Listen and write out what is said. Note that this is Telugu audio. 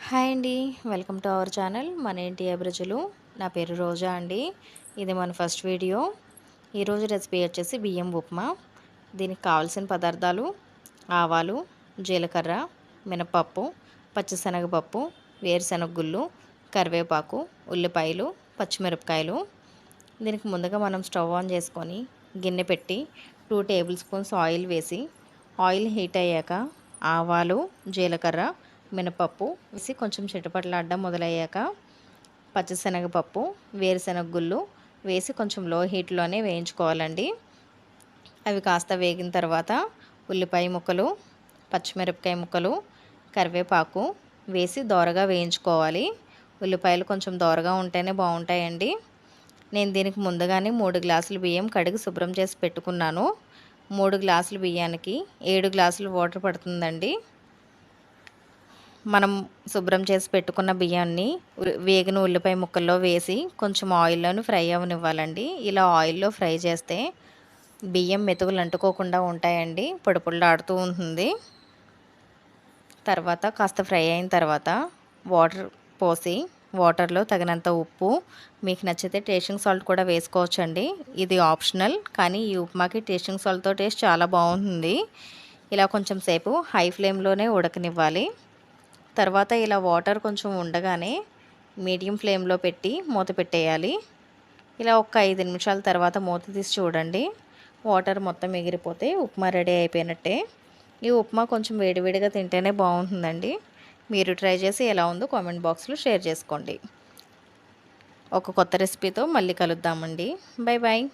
హాయ్ అండి. వెల్కమ్ టు అవర్ ఛానల్ మన ఇంటి అభిరుచులు. నా పేరు రోజా అండి. ఇది మన ఫస్ట్ వీడియో. ఈరోజు రెసిపీ వచ్చేసి బియ్యం ఉప్మా. దీనికి కావాల్సిన పదార్థాలు: ఆవాలు, జీలకర్ర, మినపప్పు, పచ్చిశనగపప్పు, వేరుశనగ గుళ్ళు, కరివేపాకు, ఉల్లిపాయలు, పచ్చిమిరపకాయలు. దీనికి ముందుగా మనం స్టవ్ ఆన్ చేసుకొని గిన్నె పెట్టి 2 టేబుల్ స్పూన్స్ ఆయిల్ వేసి, ఆయిల్ హీట్ అయ్యాక ఆవాలు, జీలకర్ర, మినపప్పు వేసి కొంచెం చిటపటలాడడం మొదలయ్యాక పచ్చిశనగపప్పు, వేరుశనగ గుళ్ళు వేసి కొంచెం లో హీట్లోనే వేయించుకోవాలండి. అవి కాస్త వేగిన తర్వాత ఉల్లిపాయ ముక్కలు, పచ్చిమిరపకాయ ముక్కలు, కరివేపాకు వేసి దోరగా వేయించుకోవాలి. ఉల్లిపాయలు కొంచెం దోరగా ఉంటేనే బాగుంటాయండి. నేను దీనికి ముందుగానే 3 గ్లాసులు బియ్యం కడిగి శుభ్రం చేసి పెట్టుకున్నాను. 3 గ్లాసుల బియ్యానికి 7 గ్లాసులు వాటర్ పడుతుందండి. మనం శుభ్రం చేసి పెట్టుకున్న బియ్యాన్ని వేగిన ఉల్లిపాయ ముక్కల్లో వేసి కొంచెం ఆయిల్లోని ఫ్రై అవ్వనివ్వాలండి. ఇలా ఆయిల్లో ఫ్రై చేస్తే బియ్యం మెతుకులు అంటుకోకుండా ఉంటాయండి. పొడి పొడిలాడుతూ ఉంటుంది. తర్వాత కాస్త ఫ్రై అయిన తర్వాత వాటర్ పోసి, వాటర్లో తగినంత ఉప్పు, మీకు నచ్చితే టేస్టింగ్ సాల్ట్ కూడా వేసుకోవచ్చండి. ఇది ఆప్షనల్, కానీ ఈ ఉప్మాకి టేస్టింగ్ సాల్ట్తో టేస్ట్ చాలా బాగుంటుంది. ఇలా కొంచెం సేపు హై ఫ్లేమ్లోనే ఉడకనివ్వాలి. తర్వాత ఇలా వాటర్ కొంచెం ఉండగానే మీడియం ఫ్లేమ్లో పెట్టి మూత పెట్టేయాలి. ఇలా ఒక 5 నిమిషాల తర్వాత మూత తీసి చూడండి. వాటర్ మొత్తం ఎగిరిపోతే ఉప్మా రెడీ అయిపోయినట్టే. ఈ ఉప్మా కొంచెం వేడివేడిగా తింటేనే బాగుంటుందండి. మీరు ట్రై చేసి ఎలా ఉందో కామెంట్ బాక్స్లో షేర్ చేసుకోండి. ఒక కొత్త రెసిపీతో మళ్ళీ కలుద్దామండి. Bye bye.